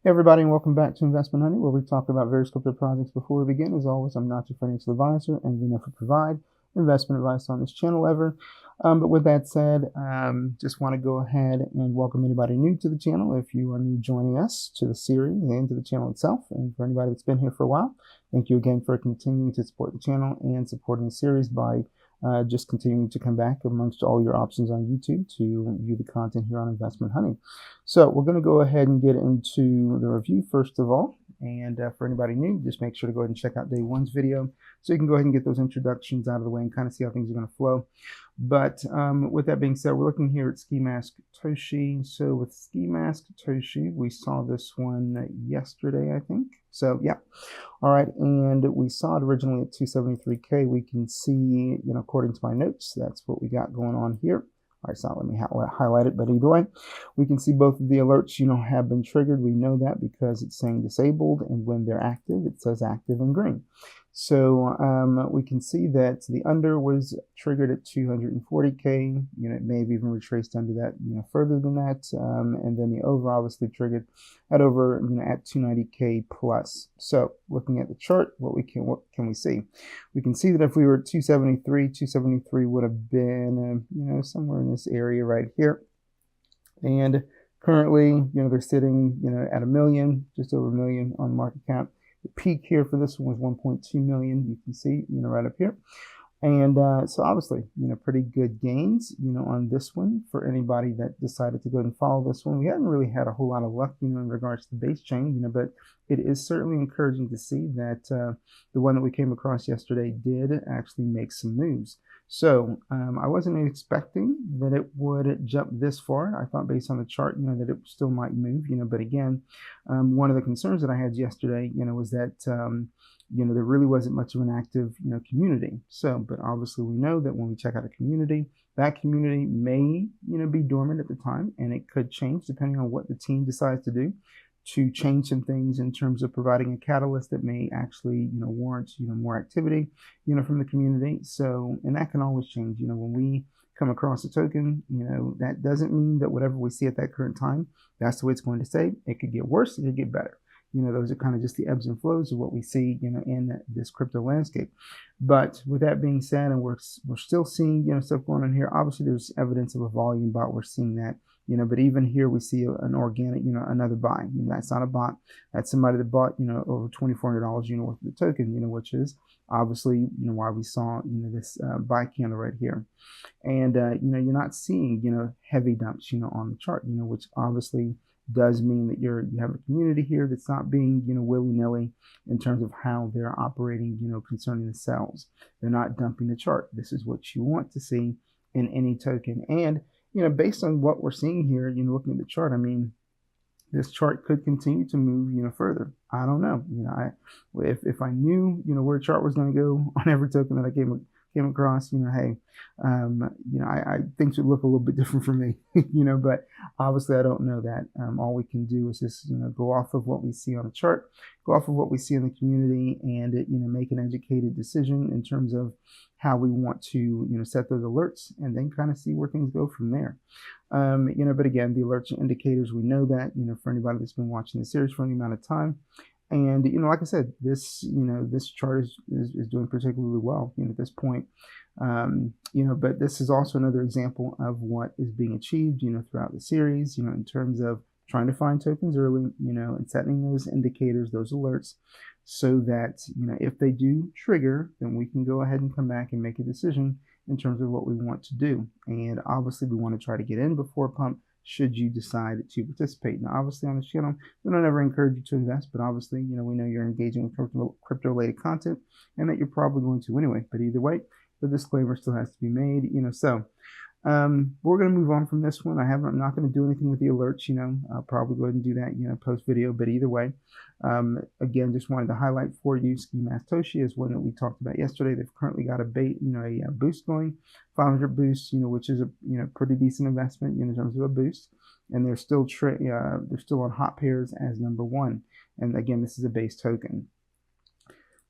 Hey everybody, and welcome back to Investment Honey, where we talk about various crypto projects. Before we begin, as always, I'm not your financial advisor, and we never provide investment advice on this channel ever. But with that said, just want to go ahead and welcome anybody new to the channel. If you are new joining us to the series and to the channel itself, and for anybody that's been here for a while, thank you again for continuing to support the channel and supporting the series by just continuing to come back amongst all your options on YouTube to view the content here on Investment Honey. So we're going to go ahead and get into the review first of all. And for anybody new, just make sure to go ahead and check out day one's video so you can go ahead and get those introductions out of the way and kind of see how things are going to flow. But with that being said, we're looking here at Ski Mask Toshi. So with Ski Mask Toshi, we saw this one yesterday, I think. So yeah. All right. And we saw it originally at 273K. We can see, according to my notes, that's what we got going on here. All right, so let me highlight it, but either way, we can see both of the alerts, have been triggered. We know that because it's saying disabled, and when they're active, it says active in green. So we can see that the under was triggered at 240K. It may have even retraced under that, further than that. And then the over obviously triggered at over, at 290K plus. So looking at the chart, what can we see? We can see that if we were at 273 would have been, somewhere in this area right here. And currently, they're sitting, at $1 million, just over $1 million on market cap. The peak here for this one was 1.2 million. You can see, right up here. And so obviously, pretty good gains, on this one for anybody that decided to go and follow this one. We hadn't really had a whole lot of luck, in regards to the base chain, but it is certainly encouraging to see that the one that we came across yesterday did actually make some moves. So I wasn't expecting that it would jump this far. I thought based on the chart, that it still might move, but again, one of the concerns that I had yesterday, was that, there really wasn't much of an active, community. So, but obviously we know that when we check out a community, that community may, be dormant at the time, and it could change depending on what the team decides to do to change some things in terms of providing a catalyst that may actually, warrant, more activity, from the community. So, and that can always change, when we come across a token, that doesn't mean that whatever we see at that current time, that's the way it's going to stay. It could get worse, it could get better. Those are kind of just the ebbs and flows of what we see, in this crypto landscape. But with that being said, and we're still seeing, stuff going on here. Obviously, there's evidence of a volume bot. We're seeing that, but even here we see an organic, another buy. That's not a bot. That's somebody that bought, over $2,400, worth of the token, which is obviously, why we saw, this buy candle right here. And, you're not seeing, heavy dumps, on the chart, which obviously does mean that you have a community here that's not being, willy-nilly in terms of how they're operating, concerning the sells. They're not dumping the chart. This is what you want to see in any token. And, based on what we're seeing here, looking at the chart, I mean, this chart could continue to move, further. I don't know. If I knew, where the chart was going to go on every token that I came across, hey, I things would look a little bit different for me, but obviously I don't know that. All we can do is just, go off of what we see on the chart, go off of what we see in the community, and, make an educated decision in terms of how we want to, set those alerts, and then kind of see where things go from there. But again, the alerts and indicators, we know that, for anybody that's been watching the series for any amount of time. And, like I said, this, this chart is doing particularly well, at this point. But this is also another example of what is being achieved, throughout the series, in terms of trying to find tokens early, and setting those indicators, those alerts, so that, if they do trigger, then we can go ahead and come back and make a decision in terms of what we want to do. And obviously we want to try to get in before pump, should you decide to participate. Now, obviously on this channel, we don't ever encourage you to invest, but obviously, we know you're engaging with crypto-related content, and that you're probably going to anyway. But either way, the disclaimer still has to be made, so we're going to move on from this one. I'm not going to do anything with the alerts, I'll probably go ahead and do that, post video, but either way, again, just wanted to highlight for you, Ski Mask Toshi is one that we talked about yesterday. They've currently got a boost going, 500 boost, which is a, pretty decent investment, in terms of a boost. And they're still on hot pairs as #1. And again, this is a base token.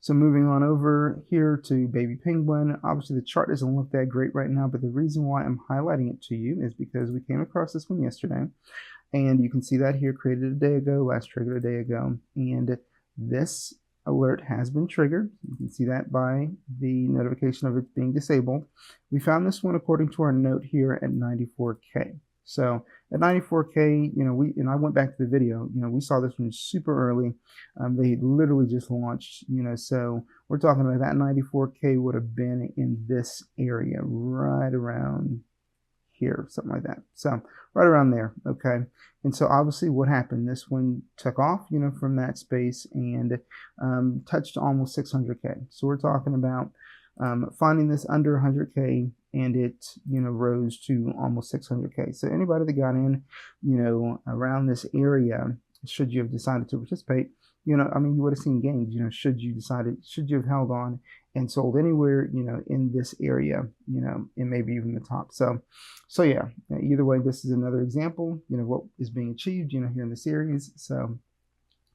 So moving on over here to Baby Penguin, obviously the chart doesn't look that great right now, but the reason why I'm highlighting it to you is because we came across this one yesterday, And you can see that here, created a day ago, last triggered a day ago, and this alert has been triggered. You can see that by the notification of it being disabled. We found this one according to our note here at 94K. So at 94K, and I went back to the video, we saw this one super early. They literally just launched, so we're talking about that 94K would have been in this area right around here, something like that. So right around there, okay. And so obviously what happened, this one took off, from that space and touched almost 600K. So we're talking about finding this under 100K, and it, rose to almost 600K. So anybody that got in, around this area, should you have decided to participate, you would have seen gains, should you have held on and sold anywhere, in this area, and maybe even the top. So yeah, either way, this is another example, what is being achieved, here in the series. So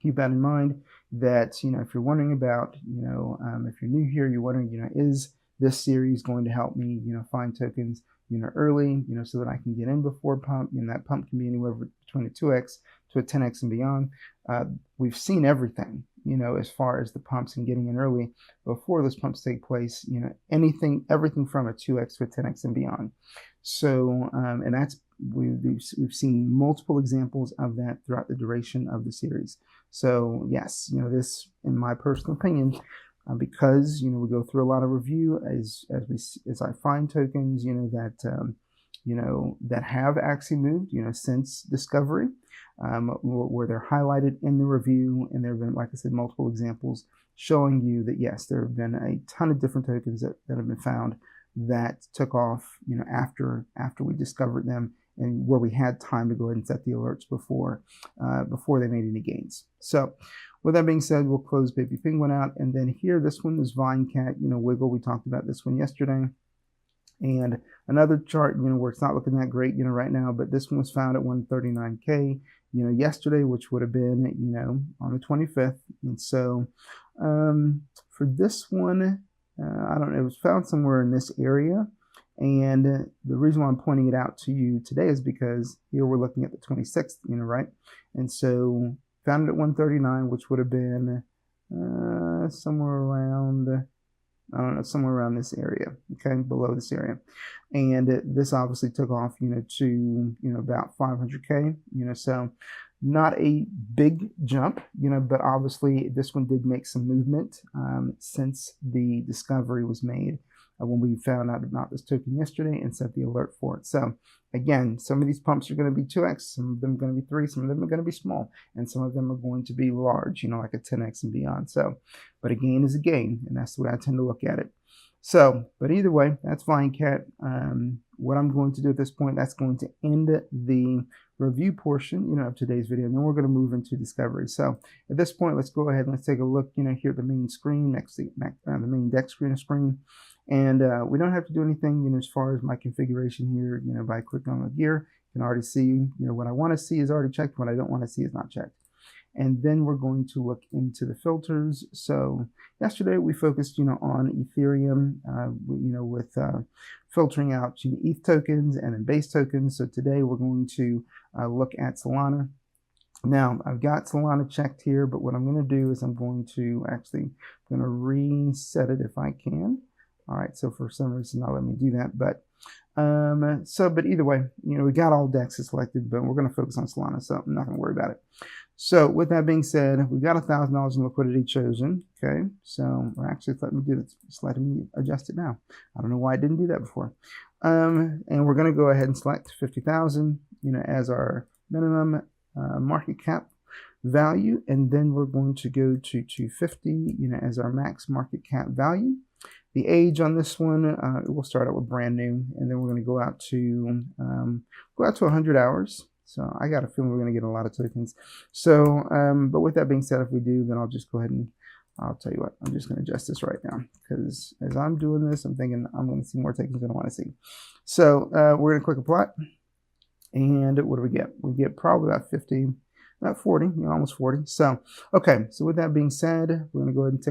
keep that in mind, that, if you're wondering about, if you're new here, you're wondering, is this series going to help me, find tokens, early, so that I can get in before pump, that pump can be anywhere between a 2x to a 10x and beyond. We've seen everything, as far as the pumps and getting in early before those pumps take place, everything from a 2x to a 10x and beyond. So, and that's, we've seen multiple examples of that throughout the duration of the series. So yes, this, in my personal opinion, because we go through a lot of review as I find tokens that have actually moved since discovery, where they're highlighted in the review, and there have been, like I said, multiple examples showing you that yes, there have been a ton of different tokens that have been found that took off after we discovered them, and where we had time to go ahead and set the alerts before they made any gains. So with that being said, we'll close Baby Penguin out, and then here, this one is VineCat, Wiggle. We talked about this one yesterday. And another chart, where it's not looking that great, right now, but this one was found at 139K, yesterday, which would have been, on the 25th. And so for this one, I don't know, it was found somewhere in this area. And the reason why I'm pointing it out to you today is because here we're looking at the 26th, right? And so found it at 139, which would have been somewhere around, I don't know, somewhere around this area, okay, below this area. And this obviously took off, to, about 500K, so not a big jump, but obviously this one did make some movement since the discovery was made, when we found out about this token yesterday and set the alert for it. So again, some of these pumps are going to be 2x, some of them are going to be 3, some of them are going to be small, and some of them are going to be large, like a 10x and beyond. So, but a gain is a gain, and that's the way I tend to look at it. So, but either way, that's VineCat. What I'm going to do at this point, that's going to end the review portion, of today's video, and then we're going to move into discovery. So at this point, let's go ahead and let's take a look, here at the main screen, next to the main Dexscreener screen. And we don't have to do anything, as far as my configuration here, by clicking on the gear. You can already see, what I want to see is already checked, what I don't want to see is not checked. And then we're going to look into the filters. So yesterday we focused, on Ethereum, with filtering out ETH tokens and then base tokens. So today we're going to look at Solana. Now I've got Solana checked here, but what I'm going to do is I'm going to reset it if I can. All right, so for some reason not let me do that, but but either way, we got all DEXs selected, but we're going to focus on Solana, so I'm not going to worry about it. So with that being said, we've got $1,000 in liquidity chosen. Okay, so actually let me do this. Just let me adjust it now. I don't know why I didn't do that before. And we're going to go ahead and select 50,000, as our minimum market cap value, and then we're going to go to 250, as our max market cap value. The age on this one, we'll start out with brand new, and then we're going to go out to 100 hours. So I got a feeling we're going to get a lot of tokens. So, but with that being said, if we do, then I'll just go ahead and I'll tell you what, I'm just going to adjust this right now, because as I'm doing this, I'm thinking I'm going to see more tokens than I want to see. So we're going to click apply, and what do we get? We get probably about 50. About 40, almost 40. So, okay, so with that being said, we're going to go ahead and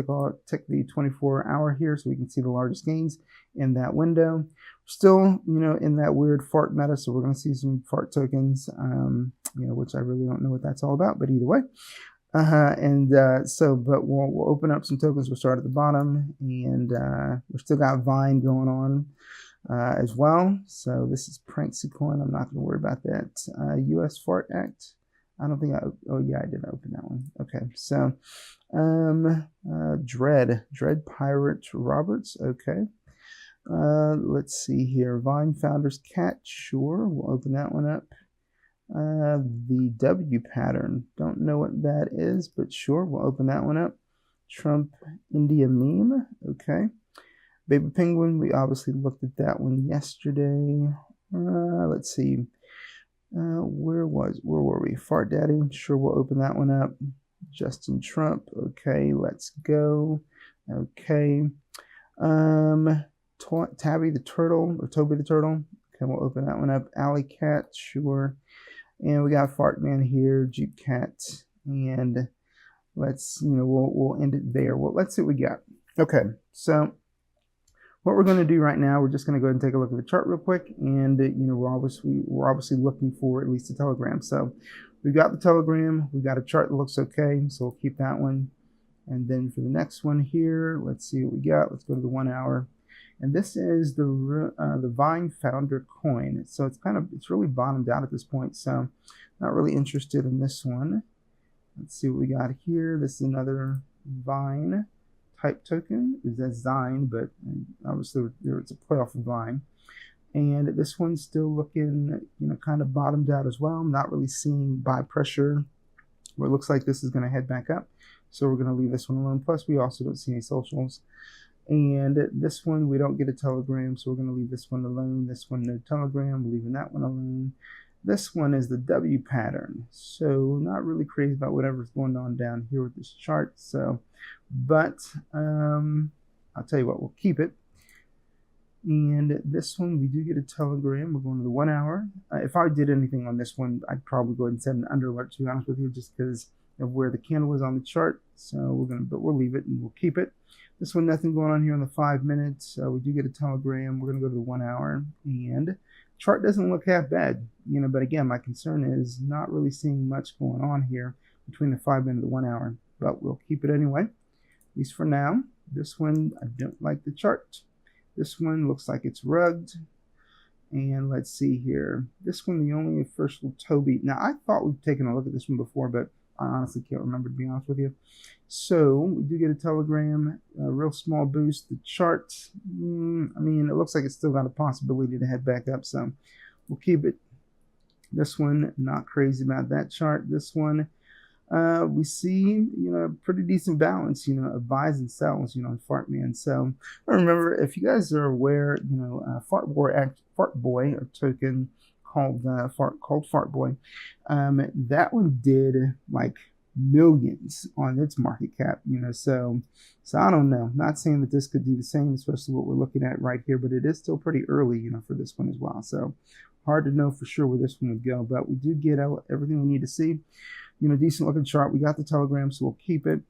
tick the 24-hour here so we can see the largest gains in that window. Still, in that weird fart meta, so we're going to see some fart tokens, which I really don't know what that's all about, but either way. But we'll open up some tokens. We'll start at the bottom, and we've still got Vine going on as well. So this is Pranksy Coin. I'm not going to worry about that. U.S. Fart Act. I don't think oh yeah, I didn't open that one. Okay, so Dread Pirate Roberts. Okay. Let's see here. Vine Founders Cat. Sure, we'll open that one up. The W pattern. Don't know what that is, but sure, we'll open that one up. Trump India meme. Okay. Baby Penguin. We obviously looked at that one yesterday. Let's see. Where were we? Fart Daddy. Sure, we'll open that one up. Justin Trump. Okay, let's go. Okay. Tabby the Turtle or Toby the Turtle. Okay, we'll open that one up. Alley Cat. Sure. And we got Fart Man here, Jeep Cat, and let's, we'll end it there. Well, let's see what we got. Okay, so what we're going to do right now, we're just going to go ahead and take a look at the chart real quick, and we're obviously looking for at least a Telegram. So we got the Telegram, we got a chart that looks okay, so we'll keep that one. And then for the next one here, let's see what we got. Let's go to the 1 hour. And this is the Vine Founder coin. So it's really bottomed out at this point. So not really interested in this one. Let's see what we got here. This is another Vine type token. That's Zine, but obviously it's a playoff of Vine. And this one's still looking, kind of bottomed out as well. I'm not really seeing buy pressure where it looks like this is going to head back up. So we're going to leave this one alone. Plus, we also don't see any socials. And this one, we don't get a Telegram, so we're going to leave this one alone. This one, no Telegram. We're leaving that one alone. This one is the W pattern. So not really crazy about whatever's going on down here with this chart. So, but I'll tell you what, we'll keep it. And this one, we do get a Telegram. We're going to the 1 hour. If I did anything on this one, I'd probably go ahead and set an under alert, to be honest with you, just because of where the candle is on the chart. So but we'll leave it and we'll keep it. This one, nothing going on here on the 5 minutes. We do get a Telegram. We're going to go to the 1 hour, and chart doesn't look half bad, but again, my concern is not really seeing much going on here between the 5 minute and the 1 hour, but we'll keep it anyway, at least for now. This one, I don't like the chart. This one looks like it's rugged. And let's see here. This one, the only first little Toby. Now, I thought we'd taken a look at this one before, but I honestly can't remember, to be honest with you. So we do get a Telegram, a real small boost. The chart, it looks like it's still got a possibility to head back up, so we'll keep it. This one, not crazy about that chart. This one, we see, pretty decent balance, of buys and sells, on Fartman. So I remember, if you guys are aware, Fartboy, a token called Fartboy, that one did like millions on its market cap, so I don't know. Not saying that this could do the same, especially what we're looking at right here, but it is still pretty early, for this one as well. So hard to know for sure where this one would go, but we do get everything we need to see. Decent looking chart. We got the Telegram, so we'll keep it.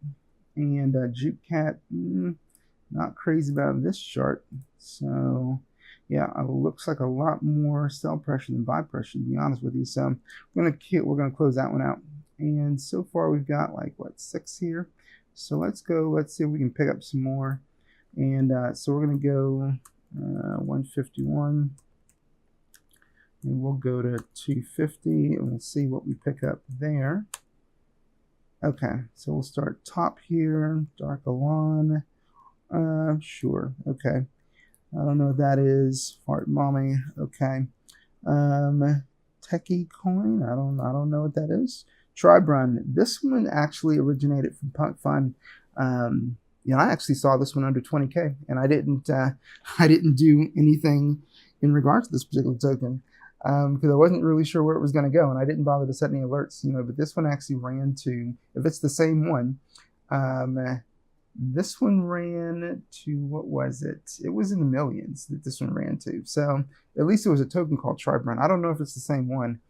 And Juke Cat, not crazy about this chart. So yeah, it looks like a lot more sell pressure than buy pressure, to be honest with you. So we're gonna close that one out. And so far we've got 6 here. So let's go. Let's see if we can pick up some more. And so we're gonna go 151. And we'll go to 250 and we'll see what we pick up there. Okay, so we'll start top here, Dark Alon. Sure, okay. I don't know what that is. Fart Mommy, okay. Techie Coin, I don't know what that is. Tribe Run, this one actually originated from Punk Fun. I actually saw this one under 20K, and I didn't do anything in regards to this particular token. Because I wasn't really sure where it was going to go, and I didn't bother to set any alerts, but this one actually ran to, if it's the same one, this one ran to, what was it? It was in the millions that this one ran to. So at least it was a token called Tribe Run. I don't know if it's the same one,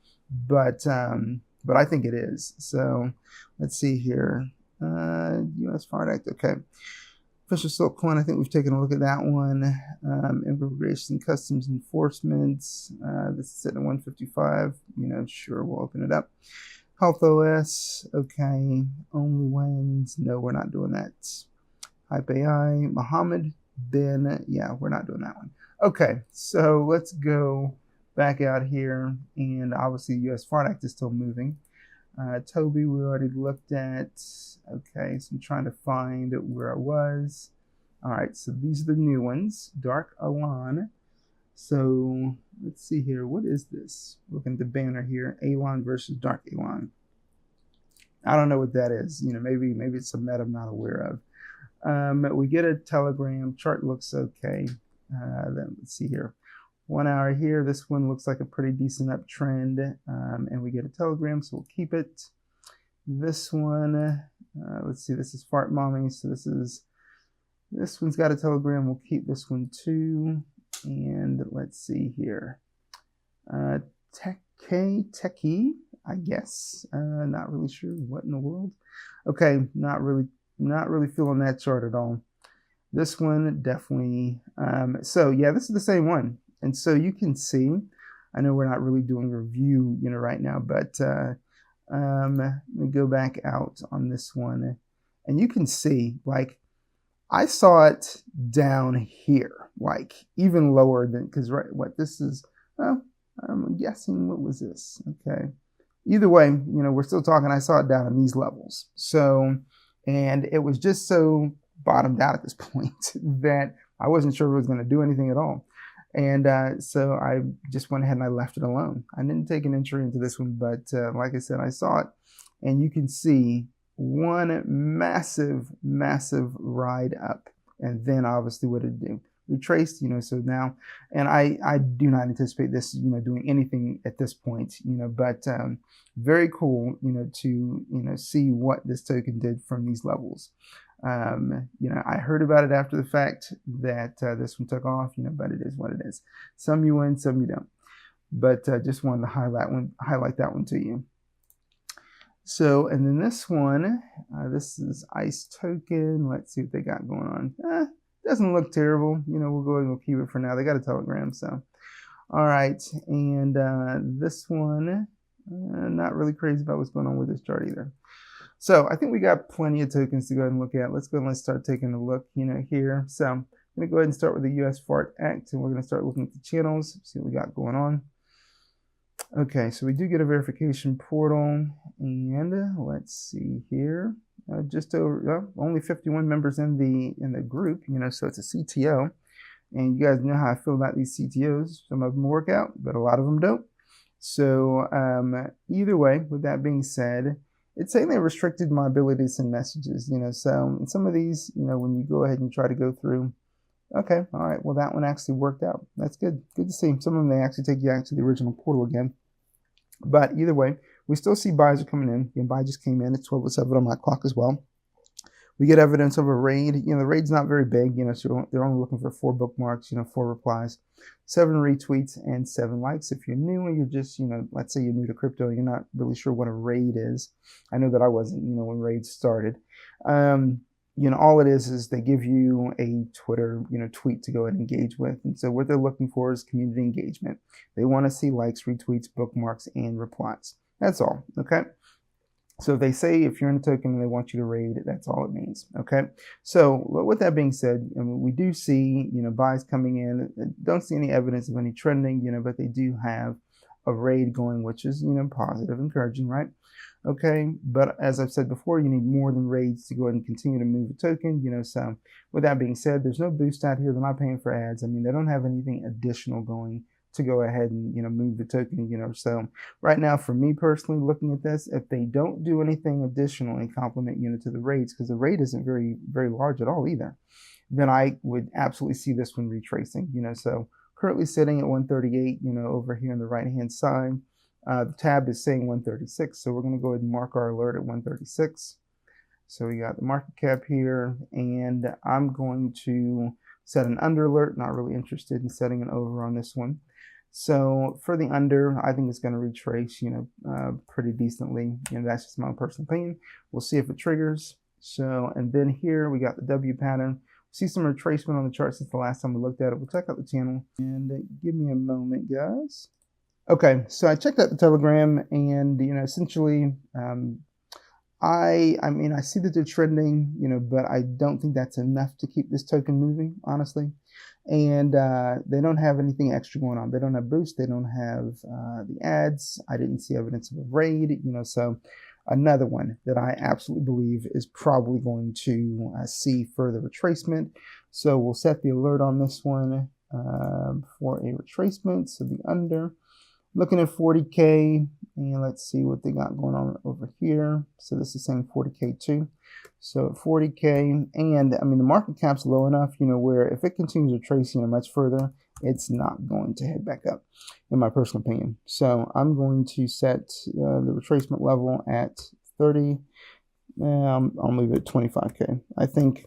but I think it is. So let's see here. US Fart Act, okay. Official Silk Coin, I think we've taken a look at that one. Immigration Customs Enforcement, this is sitting at 155. Sure, we'll open it up. Health OS, okay. Only Wins, no, we're not doing that. Hype AI, Mohammed bin, yeah, we're not doing that one. Okay, so let's go back out here, and obviously US Fart Act is still moving. Toby, we already looked at. Okay, so I'm trying to find where I was. All right, so these are the new ones. Dark Alon. So let's see here. What is this? Looking at the banner here. Alon versus Dark Alon. I don't know what that is. Maybe it's a meta I'm not aware of. We get a Telegram. Chart looks okay. Then let's see here. 1 hour here. This one looks like a pretty decent uptrend, and we get a Telegram, so we'll keep it. This one, let's see, this is Fart Mommy, so this one's got a Telegram. We'll keep this one too. And let's see here. Techie, I guess. Not really sure what in the world. Okay, not really feeling that chart at all. This one definitely. So yeah, this is the same one. And so you can see, I know we're not really doing a review, right now, but let me go back out on this one, and you can see, like, I saw it down here, like even lower than, because what this is, well, I'm guessing, what was this? Okay. Either way, we're still talking, I saw it down in these levels. So, and it was just so bottomed out at this point that I wasn't sure if it was going to do anything at all. And so I just went ahead and I left it alone. I didn't take an entry into this one, but like I said, I saw it, and you can see one massive ride up, and then obviously what it do? Retraced, so now, and I do not anticipate this, doing anything at this point, but very cool, to see what this token did from these levels. I heard about it after the fact that this one took off, but it is what it is. Some you win, some you don't. But just wanted to highlight that one to you. So, and then this one, this is ICE token. Let's see what they got going on. Doesn't look terrible. We'll go ahead and we'll keep it for now. They got a Telegram, so. All right, and this one, not really crazy about what's going on with this chart either. So I think we got plenty of tokens to go ahead and look at. Let's go and let's start taking a look, here. So I'm going to go ahead and start with the US Fart Act, and we're going to start looking at the channels, see what we got going on. Okay, so we do get a verification portal, and let's see here. Just over only 51 members in the group, so it's a CTO, and you guys know how I feel about these CTOs. Some of them work out, but a lot of them don't. So either way, with that being said, it's saying they restricted my ability to send messages, so some of these, when you go ahead and try to go through, okay, all right, well, that one actually worked out. That's good to see. Some of them, they actually take you out to the original portal again. But either way, we still see buys are coming in. The buy just came in. It's 12:07 on my clock as well. We get evidence of a raid. The raid's not very big, so they're only looking for 4 bookmarks, 4 replies, 7 retweets, and 7 likes. If you're new and you're just, let's say you're new to crypto, you're not really sure what a raid is. I know that I wasn't, when raids started. All it is they give you a Twitter, tweet to go ahead and engage with. And so what they're looking for is community engagement. They want to see likes, retweets, bookmarks, and replies. That's all, okay? So if they say if you're in a token and they want you to raid, that's all it means, okay? So with that being said, we do see, buys coming in. Don't see any evidence of any trending, but they do have a raid going, which is, positive, encouraging, right? Okay, but as I've said before, you need more than raids to go ahead and continue to move a token, so with that being said, there's no boost out here. They're not paying for ads. They don't have anything additional going to go ahead and, move the token, so right now, for me personally, looking at this, if they don't do anything additional and complement, to the raids, because the raid isn't very, very large at all either, then I would absolutely see this one retracing, so currently sitting at 138, over here on the right-hand side. The tab is saying 136, so we're going to go ahead and mark our alert at 136. So we got the market cap here, and I'm going to set an under alert. Not really interested in setting an over on this one. So for the under, I think it's going to retrace, pretty decently. That's just my personal opinion. We'll see if it triggers. So, and then here we got the W pattern. see some retracement on the chart since the last time we looked at it. We'll check out the channel and give me a moment, guys. Okay, so I checked out the Telegram, and essentially, I mean, I see that they're trending, but I don't think that's enough to keep this token moving, honestly. And they don't have anything extra going on. They don't have boost. They don't have the ads. I didn't see evidence of a raid, so another one that I absolutely believe is probably going to see further retracement. So we'll set the alert on this one for a retracement. So the under. Looking at 40K, and let's see what they got going on over here. So this is saying 40K too. So at 40K, and I mean the market cap's low enough, where if it continues to trace, much further, it's not going to head back up, in my personal opinion. So I'm going to set the retracement level at 30. I'll move it at 25K. I think,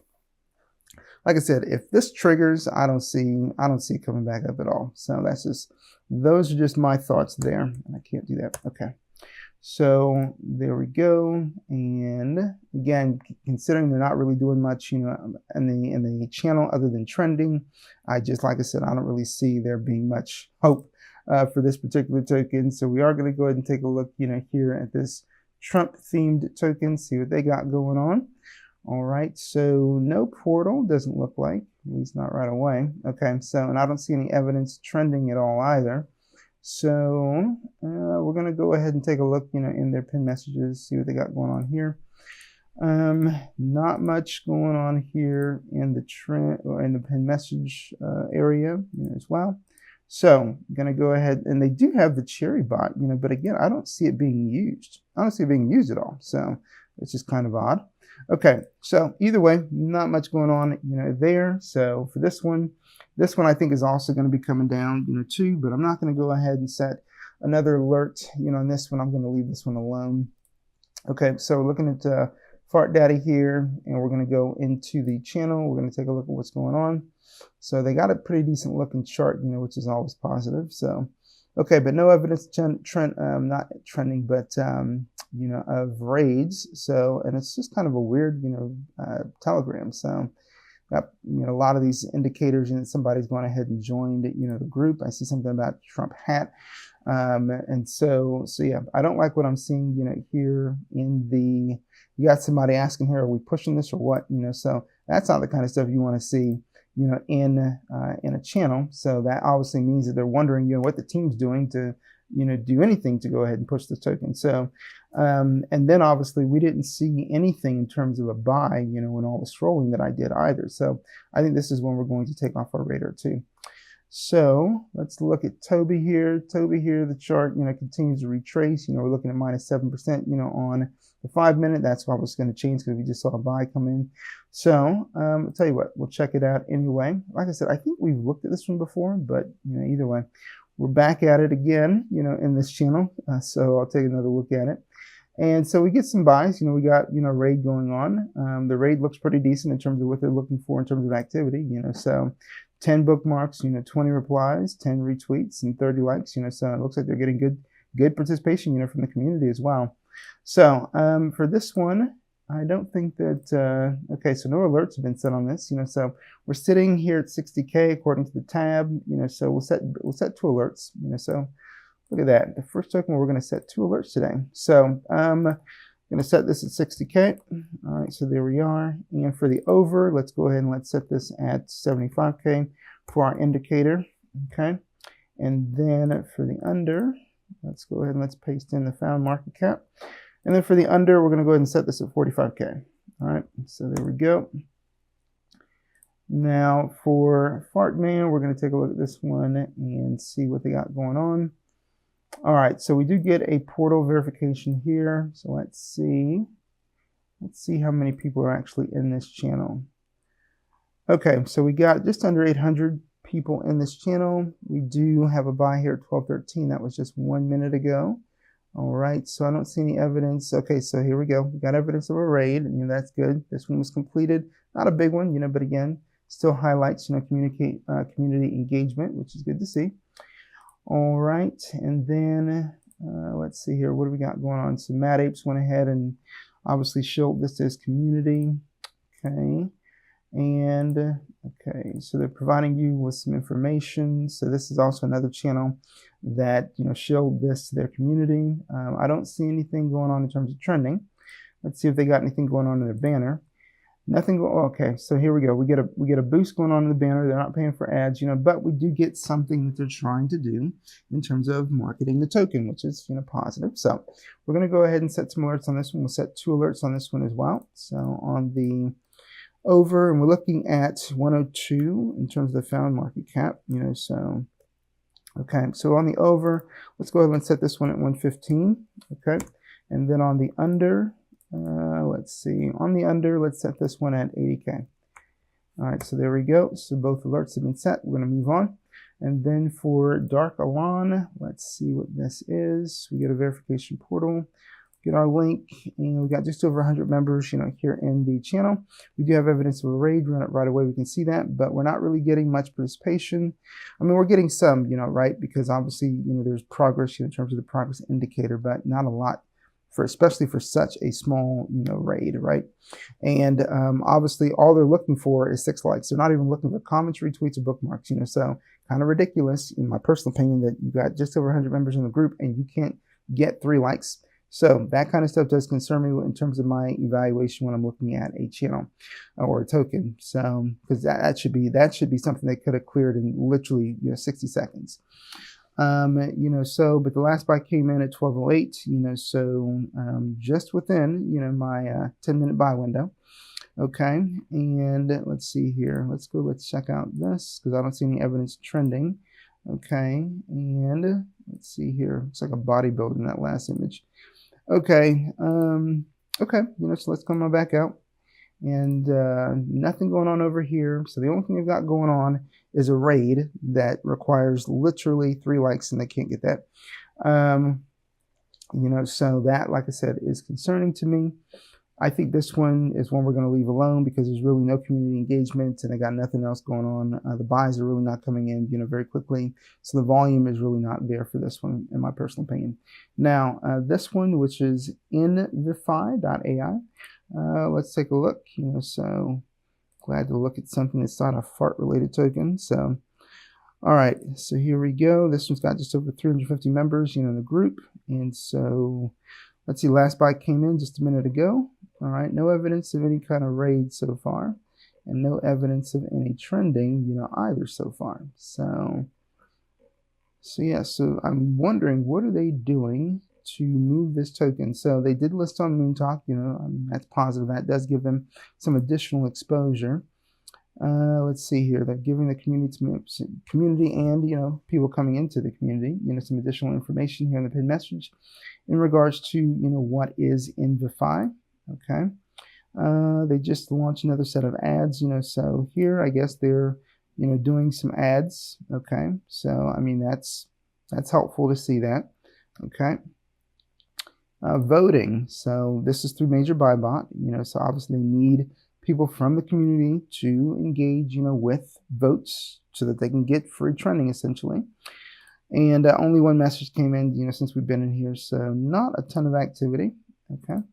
like I said, if this triggers, I don't see it coming back up at all. So those are just my thoughts there, and I can't do that. Okay, so there we go. And again, considering they're not really doing much, in the channel other than trending, like I said, I don't really see there being much hope for this particular token. So we are going to go ahead and take a look, here at this Trump-themed token, see what they got going on. All right, so no portal, doesn't look like, at least not right away. Okay, so, and I don't see any evidence trending at all either. So we're going to go ahead and take a look, in their pin messages, see what they got going on here. Not much going on here in the trend or in the pin message area, as well. So I'm going to go ahead, and they do have the cherry bot, but again, I don't see it being used. I don't see it being used at all. So it's just kind of odd. Okay, so either way, not much going on, there. So for this one I think is also going to be coming down, too, but I'm not going to go ahead and set another alert, on this one. I'm going to leave this one alone. Okay, so we're looking at Fart Daddy here, and we're going to go into the channel. We're going to take a look at what's going on. So they got a pretty decent looking chart, which is always positive. So, okay, but no evidence not trending, but of raids. So, and it's just kind of a weird, telegram. So got, a lot of these indicators, somebody's gone ahead and joined, the group. I see something about Trump hat. And so yeah, I don't like what I'm seeing, here in you got somebody asking here, are we pushing this or what? So that's not the kind of stuff you want to see, in a channel. So that obviously means that they're wondering, what the team's doing to, do anything to go ahead and push this token. So, and then obviously we didn't see anything in terms of a buy, in all the scrolling that I did either. So I think this is when we're going to take off our radar too. So let's look at Toby here. Toby here, the chart, continues to retrace. We're looking at -7%, on the 5 minute. That's why it's going to change, because we just saw a buy come in. So I'll tell you what, we'll check it out anyway. Like I said, I think we've looked at this one before, but either way, we're back at it again, in this channel. So I'll take another look at it. And so we get some buys. We got, raid going on. The raid looks pretty decent in terms of what they're looking for in terms of activity, so 10 bookmarks, 20 replies, 10 retweets, and 30 likes, so it looks like they're getting good participation, from the community as well. So for this one, I don't think that, okay, so no alerts have been set on this, so we're sitting here at 60K according to the tab, so we'll set 2 alerts, so look at that. The first token, we're going to set 2 alerts today. So I'm going to set this at 60K. All right, so there we are. And for the over, let's go ahead and let's set this at 75K for our indicator. Okay. And then for the under, let's go ahead and let's paste in the found market cap. And then for the under, we're going to go ahead and set this at 45K. All right, so there we go. Now for Fartman, we're going to take a look at this one and see what they got going on. All right, so we do get a portal verification here. So let's see how many people are actually in this channel. Okay, so we got just under 800 people in this channel. We do have a buy here at 12:13. That was just 1 minute ago. All right, so I don't see any evidence. Okay, so here we go. We got evidence of a raid, and that's good. This one was completed. Not a big one, but again, still highlights, community engagement, which is good to see. All right, and then let's see here. What do we got going on? So Mad Apes went ahead and obviously showed this as community. Okay, And okay, so they're providing you with some information. So this is also another channel that, you know, show this to their community. I don't see anything going on in terms of trending. Let's see if they got anything going on in their banner. Nothing. Okay, so here we go. We get a boost going on in the banner. They're not paying for ads, you know, but we do get something that they're trying to do in terms of marketing the token, which is, you know, positive. So we're going to go ahead and set some alerts on this one. We'll set 2 alerts on this one as well. So on the over, and we're looking at 102 in terms of the found market cap, you know. So okay, so on the over, let's go ahead and set this one at 115. Okay, and then on the under, let's see, on the under, let's set this one at 80K. All right, so there we go. So both alerts have been set. We're going to move on. And then for Dark Alon, let's see what this is. We get a verification portal, get our link, and we got just over 100 members, you know, here in the channel. We do have evidence of a raid. Run it right away. We can see that, but we're not really getting much participation. I mean, we're getting some, you know, right? Because obviously, you know, there's progress, you know, in terms of the progress indicator, but not a lot, for especially for such a small, you know, raid, right? And obviously all they're looking for is 6 likes. They're not even looking for comments, retweets, or bookmarks, you know. So kind of ridiculous, in my personal opinion, that you got just over 100 members in the group and you can't get 3 likes. So that kind of stuff does concern me in terms of my evaluation when I'm looking at a channel or a token. So because that should be something they could have cleared in literally, you know, 60 seconds. You know, so, but the last buy came in at 12:08, you know, so just within, you know, my 10-minute buy window. Okay, and let's see here. Let's check out this because I don't see any evidence trending. Okay, and let's see here. Looks like a bodybuilder in that last image. Okay, okay, you know, so let's come on back out. And nothing going on over here. So the only thing they've got going on is a raid that requires literally 3 likes, and they can't get that. You know, so that, like I said, is concerning to me. I think this one is one we're going to leave alone because there's really no community engagement and I got nothing else going on. The buys are really not coming in, you know, very quickly. So the volume is really not there for this one, in my personal opinion. Now, this one, which is invify.ai, let's take a look. You know, so glad to look at something that's not a fart-related token. So, all right, so here we go. This one's got just over 350 members, you know, in the group. And so, let's see, last buy came in just a minute ago. All right, no evidence of any kind of raid so far, and no evidence of any trending, you know, either so far. So yeah, so I'm wondering, what are they doing to move this token? So they did list on Moontalk, you know, I mean, that's positive. That does give them some additional exposure. Let's see here. They're giving the community and, you know, people coming into the community, you know, some additional information here in the pinned message in regards to, you know, what is Invify. Okay. They just launched another set of ads, you know, so here I guess they're, you know, doing some ads. Okay. So, I mean, that's helpful to see that. Okay. Voting. So this is through Major Buy Bot, you know, so obviously they need people from the community to engage, you know, with votes so that they can get free trending essentially. And only one message came in, you know, since we've been in here. So not a ton of activity. Okay.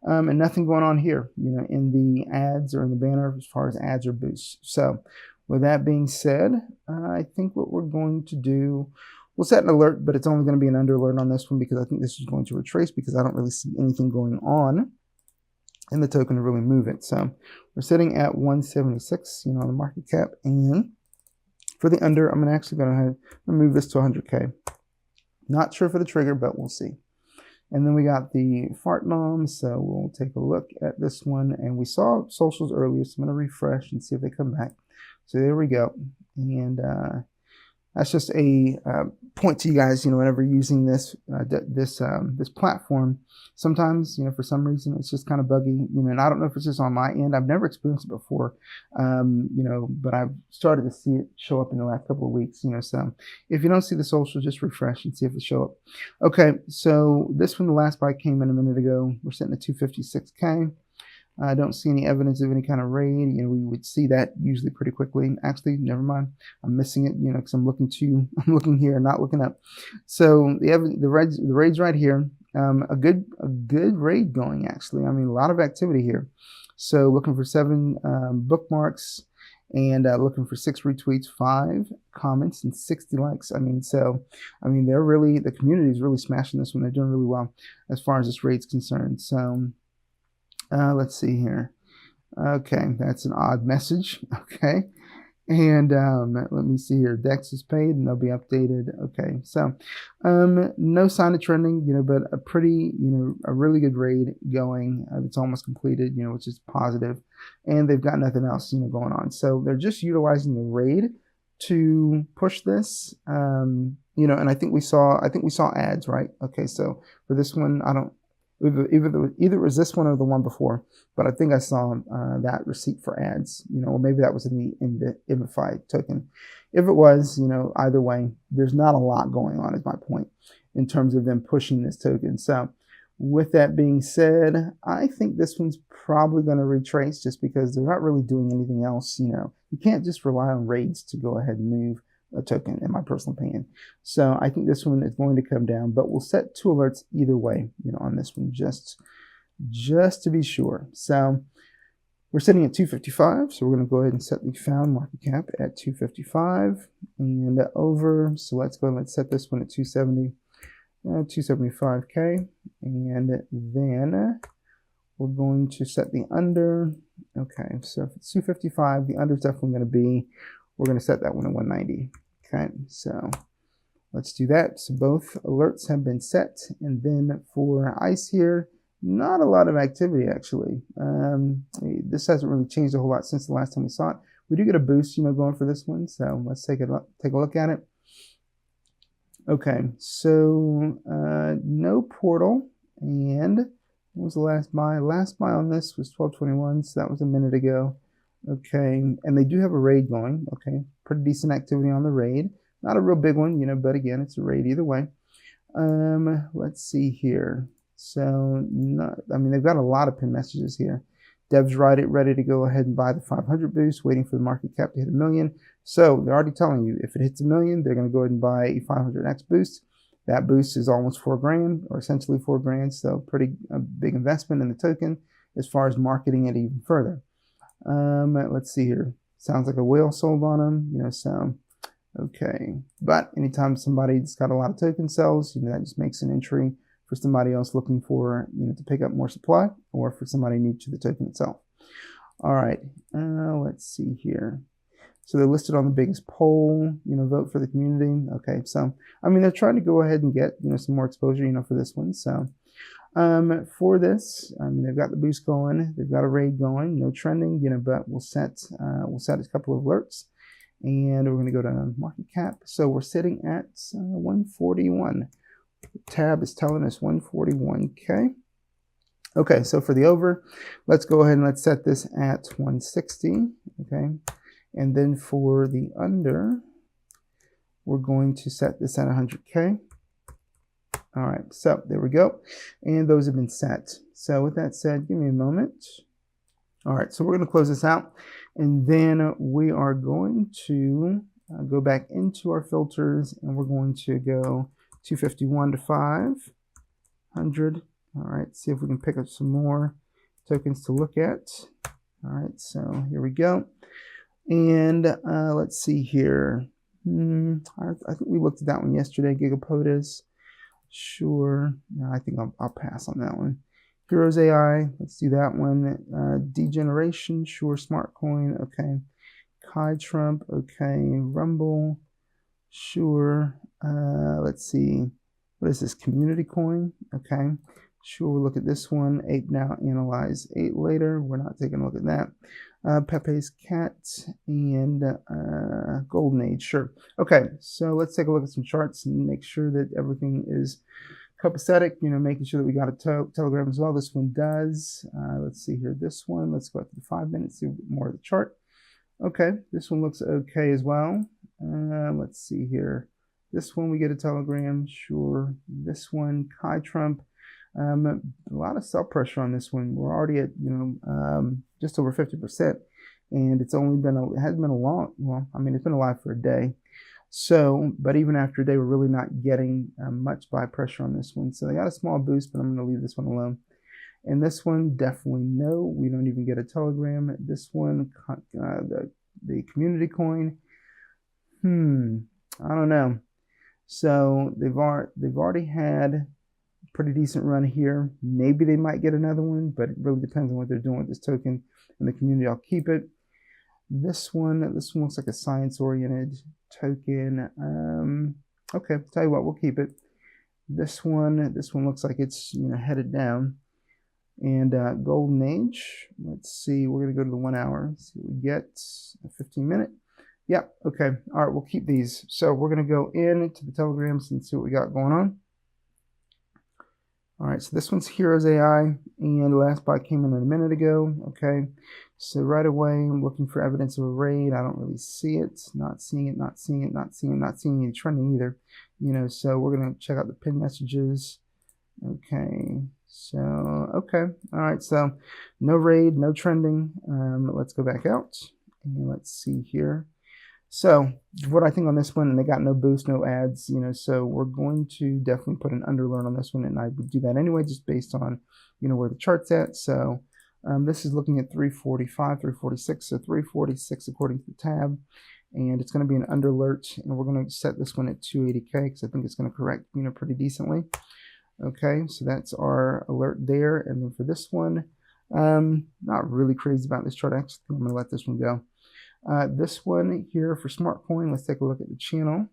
And nothing going on here, you know, in the ads or in the banner as far as ads or boosts. So with that being said, I think what we're going to do, we'll set an alert, but it's only going to be an under alert on this one because I think this is going to retrace because I don't really see anything going on in the token to really move it. So we're sitting at 176, you know, on the market cap. And for the under, I'm actually going to move this to 100K. Not sure for the trigger, but we'll see. And then we got the fart mom, so we'll take a look at this one. And we saw socials earlier, so I'm going to refresh and see if they come back. So there we go. And that's just a point to you guys, you know, whenever using this this platform, sometimes, you know, for some reason it's just kind of buggy, you know, and I don't know if it's just on my end. I've never experienced it before, you know, but I've started to see it show up in the last couple of weeks, you know. So if you don't see the social, just refresh and see if it show up. Okay, so this one, the last buy came in a minute ago. We're sitting at 256K. I don't see any evidence of any kind of raid. You know, we would see that usually pretty quickly. Actually, never mind. I'm missing it, you know, because I'm looking here, not looking up. So the raid's right here. a good raid going, actually. I mean, a lot of activity here. So looking for 7 bookmarks, and looking for 6 retweets, 5 comments, and 60 likes. I mean, they're really, the community is really smashing this one. They're doing really well as far as this raid's concerned. So let's see here. Okay, that's an odd message. Okay. And let me see here. Dex is paid and they'll be updated. Okay, so no sign of trending, but a pretty, a really good raid going. It's almost completed, which is positive. And they've got nothing else, going on. So they're just utilizing the raid to push this. And I think we saw ads, right? Okay, so for this one, I don't. Either it was this one or the one before, but I think I saw that receipt for ads, or maybe that was in the Imify token. If it was, either way, there's not a lot going on, is my point, in terms of them pushing this token. So with that being said, I think this one's probably going to retrace just because they're not really doing anything else. You can't just rely on raids to go ahead and move a token, in my personal opinion. So I think this one is going to come down, but we'll set 2 alerts either way, on this one, just to be sure. So we're sitting at 255, so we're going to go ahead and set the found market cap at 255 and over. So let's go and let's set this one at 270, 275k, and then we're going to set the under. Okay, so if it's 255, the under is definitely going to be, we're going to set that one at 190. Okay, so let's do that. So both alerts have been set. And then for ICE here, not a lot of activity, actually. This hasn't really changed a whole lot since the last time we saw it. We do get a boost, going for this one. So let's take a look at it. Okay, so no portal. And what was the last buy? Last buy on this was 1221, so that was a minute ago. Okay, and they do have a raid going. Okay, pretty decent activity on the raid. Not a real big one, but again, it's a raid either way. Let's see here. So, they've got a lot of pin messages here. Devs ready to go ahead and buy the 500 boost, waiting for the market cap to hit 1 million. So they're already telling you if it hits 1 million, they're going to go ahead and buy a 500x boost. That boost is almost $4,000, or essentially $4,000. So pretty big investment in the token as far as marketing it even further. Let's see here. Sounds like a whale sold on them, so okay. But anytime somebody's got a lot of token sells, that just makes an entry for somebody else looking for, to pick up more supply, or for somebody new to the token itself. All right, let's see here. So they're listed on the biggest poll, vote for the community. Okay, so they're trying to go ahead and get some more exposure, for this one. So for this, they've got the boost going, they've got a raid going, no trending, but we'll set a couple of alerts, and we're going to go to market cap. So we're sitting at 141. The tab is telling us 141k. Okay, so for the over, let's go ahead and let's set this at 160. Okay, and then for the under, we're going to set this at 100k. All right, so there we go. And those have been set. So with that said, give me a moment. All right, so we're going to close this out. And then we are going to go back into our filters, and we're going to go 251 to 500. All right, see if we can pick up some more tokens to look at. All right, so here we go. And let's see here. I think we looked at that one yesterday, Gigapotus. Sure. No, I think I'll pass on that one. Heroes AI, let's do that one. Degeneration, sure. Smart Coin, okay. Kai Trump, okay. Rumble, sure. Let's see. What is this? Community Coin, okay. Sure, we'll look at this one. Ape now, analyze 8 later. We're not taking a look at that. Pepe's Cat and Golden Age, sure. Okay, so let's take a look at some charts and make sure that everything is copacetic, making sure that we got a telegram as well. This one does. Let's see here. This one, let's go up to the 5 minutes, see more of the chart. Okay, this one looks okay as well. Let's see here. This one we get a telegram, sure. This one, Kai Trump. A lot of sell pressure on this one. We're already at just over 50%, and it's only been it hasn't been a long. Well, it's been alive for a day. So, but even after they were really not getting much buy pressure on this one. So they got a small boost, but I'm going to leave this one alone. And this one, definitely no. We don't even get a telegram. This one, the community coin. I don't know. So they've already had a pretty decent run here. Maybe they might get another one, but it really depends on what they're doing with this token. In the community, I'll keep it. This one looks like a science-oriented token. Okay, tell you what, we'll keep it. This one looks like it's headed down. And golden age. Let's see. We're gonna go to the 1 hour. See what we get. A 15-minute. Yeah. Okay. All right. We'll keep these. So we're gonna go into the telegrams and see what we got going on. All right, so this one's Heroes AI, and the last buy came in a minute ago. Okay, so right away I'm looking for evidence of a raid. I don't really see it. Not seeing it. Not seeing it. Not seeing it. Not seeing any trending either. So we're gonna check out the pin messages. Okay, so okay, all right, so no raid, no trending. Let's go back out and let's see here. So what I think on this one, and they got no boost, no ads, so we're going to definitely put an underlearn on this one, and I would do that anyway, just based on, where the chart's at. So this is looking at 345, 346, so 346 according to the tab, and it's going to be an under alert, and we're going to set this one at 280K because I think it's going to correct, pretty decently. Okay, so that's our alert there, and then for this one, not really crazy about this chart. Actually, I'm going to let this one go. This one here for Smart Coin, let's take a look at the channel,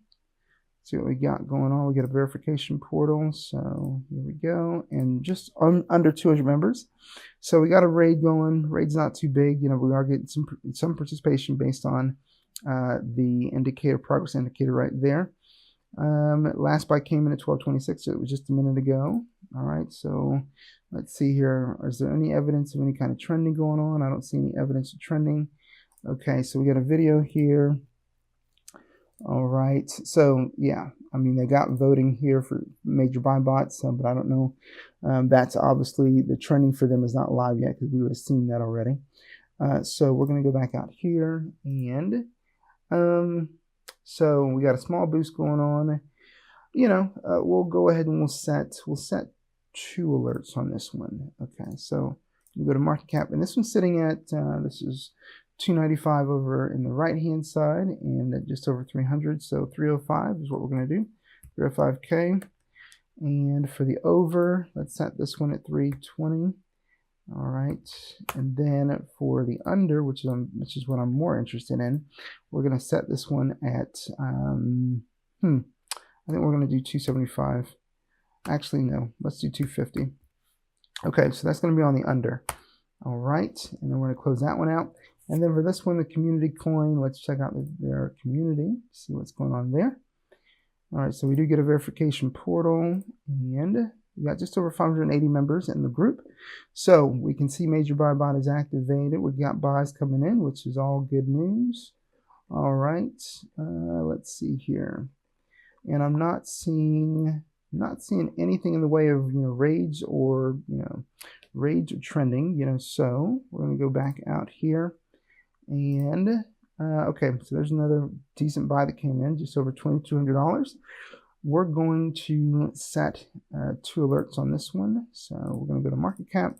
see what we got going on. We get a verification portal, so here we go, and just under 200 members. So we got a raid going. Raid's not too big, we are getting some participation based on the indicator, progress indicator right there. Last buy came in at 1226, so it was just a minute ago. All right, so let's see here. Is there any evidence of any kind of trending going on? I don't see any evidence of trending. Okay, so we got a video here. All right, so yeah, they got voting here for major buy bots, but I don't know. That's obviously the trending for them is not live yet because we would have seen that already. So we're going to go back out here, and so we got a small boost going on. We'll go ahead and we'll set 2 alerts on this one. Okay, so you go to market cap, and this one's sitting at this is 295 over in the right hand side, and at just over 300, so 305 is what we're going to do. 305K, and for the over, let's set this one at 320. All right, and then for the under, which is what I'm more interested in, we're going to set this one at I think we're going to do 275. Actually, no, let's do 250. Okay, so that's going to be on the under. All right, and then we're going to close that one out. And then for this one, the community coin, let's check out their community, see what's going on there. All right, so we do get a verification portal, and we got just over 580 members in the group. So we can see major buy bot is activated. We've got buys coming in, which is all good news. All right, let's see here. And I'm not seeing anything in the way of raids or raids or trending. So we're going to go back out here, and okay, so there's another decent buy that came in, just over $2,200. We're going to set 2 alerts on this one. So we're going to go to market cap,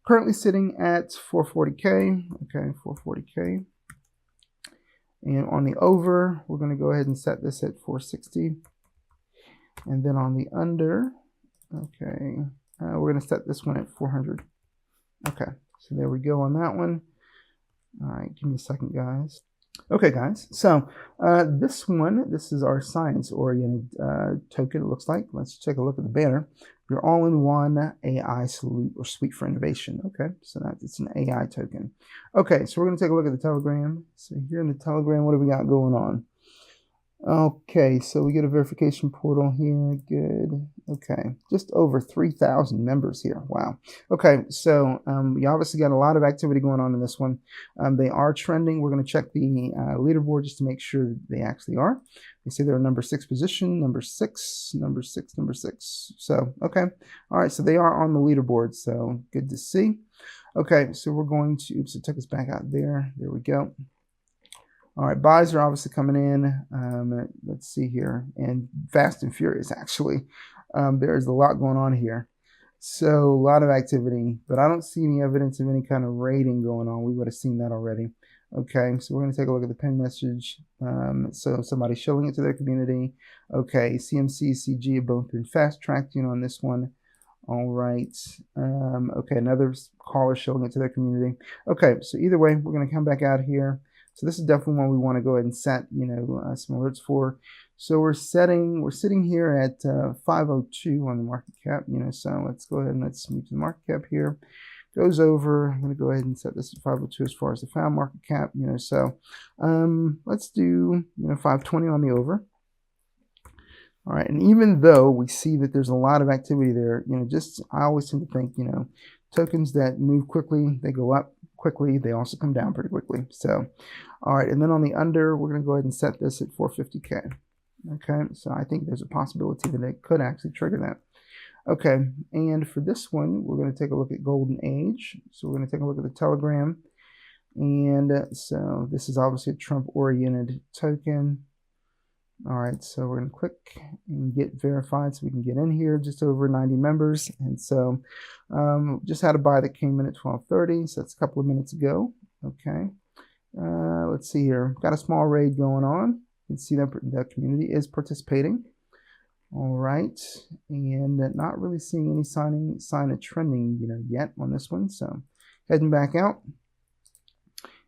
currently sitting at 440K. Okay, 440K. And on the over, we're going to go ahead and set this at 460. And then on the under, okay, we're going to set this one at 400. Okay, so there we go on that one. All right, give me a second, guys. Okay, guys, so this is our science-oriented token, it looks like. Let's take a look at the banner. Your all-in-one AI suite for innovation. Okay, so it's an AI token. Okay, so we're going to take a look at the Telegram. So here in the Telegram, what do we got going on? Okay, so we get a verification portal here. Good. Okay, just over 3,000 members here. Wow. Okay, so we obviously got a lot of activity going on in this one. They are trending. We're going to check the leaderboard just to make sure that they actually are. They say they're number 6 position, number 6, number 6, number 6. So, okay. All right, so they are on the leaderboard, so good to see. Okay, so we're going to, oops, it took us back out there. There we go. All right, buys are obviously coming in. Let's see here, and fast and furious actually. There's a lot going on here. So a lot of activity, but I don't see any evidence of any kind of rating going on. We would have seen that already. Okay, so we're going to take a look at the pin message. So somebody's showing it to their community. Okay, CMC, CG have both been fast-tracked, on this one. All right. Okay, another caller showing it to their community. Okay, so either way, we're going to come back out here. So this is definitely one we want to go ahead and set, some alerts for. So we're sitting here at 502 on the market cap, so let's go ahead and let's move to the market cap here. Goes over, I'm going to go ahead and set this at 502 as far as the found market cap, so let's do, 520 on the over. All right, and even though we see that there's a lot of activity there, I always tend to think, tokens that move quickly, they go up quickly, they also come down pretty quickly. So, all right, and then on the under, we're going to go ahead and set this at 450K. Okay, so I think there's a possibility that it could actually trigger that. Okay, and for this one, we're going to take a look at Golden Age. So we're going to take a look at the Telegram. And so this is obviously a Trump-oriented token. All right, so we're going to click and get verified so we can get in here. Just over 90 members. And so just had a buy that came in at 12:30, so that's a couple of minutes ago. Okay, let's see here. Got a small raid going on. You can see that the community is participating. All right, and not really seeing any sign of trending, yet on this one. So heading back out.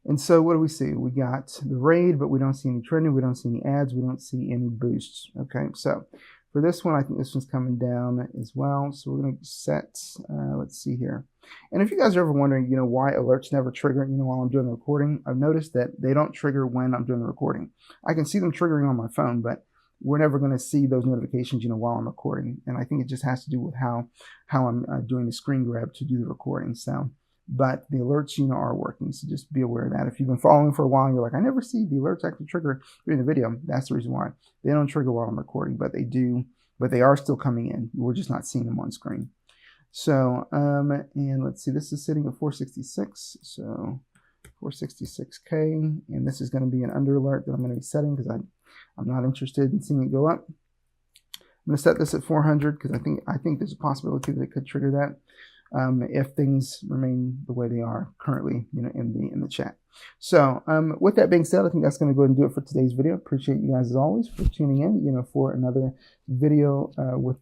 And so what do we see? We got the raid, but we don't see any trending. We don't see any ads. We don't see any boosts. Okay, so for this one, I think this one's coming down as well. So we're going to set, let's see here. And if you guys are ever wondering, why alerts never trigger, while I'm doing the recording, I've noticed that they don't trigger when I'm doing the recording. I can see them triggering on my phone, but we're never going to see those notifications, while I'm recording. And I think it just has to do with how I'm doing the screen grab to do the recording. So, but the alerts, are working. So just be aware of that. If you've been following for a while and you're like, I never see the alerts actually trigger during the video, that's the reason why. They don't trigger while I'm recording, but they do, but they are still coming in. We're just not seeing them on screen. So, and let's see, this is sitting at 466. So 466K, and this is going to be an under alert that I'm going to be setting because I'm not interested in seeing it go up. I'm going to set this at 400 because I think there's a possibility that it could trigger that if things remain the way they are currently, in the chat. So with that being said, I think that's going to go ahead and do it for today's video. Appreciate you guys as always for tuning in, for another video with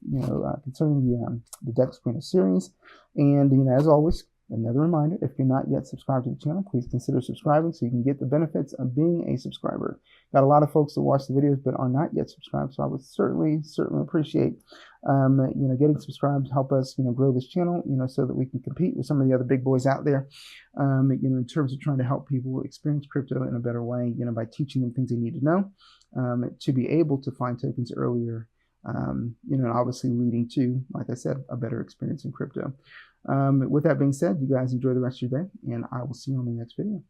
concerning the Dexscreener series. And as always, another reminder, if you're not yet subscribed to the channel, please consider subscribing so you can get the benefits of being a subscriber. Got a lot of folks that watch the videos but are not yet subscribed, so I would certainly appreciate getting subscribed to help us grow this channel, so that we can compete with some of the other big boys out there, in terms of trying to help people experience crypto in a better way, by teaching them things they need to know, to be able to find tokens earlier, and obviously leading to, like I said, a better experience in crypto. With that being said, you guys enjoy the rest of your day, and I will see you on the next video.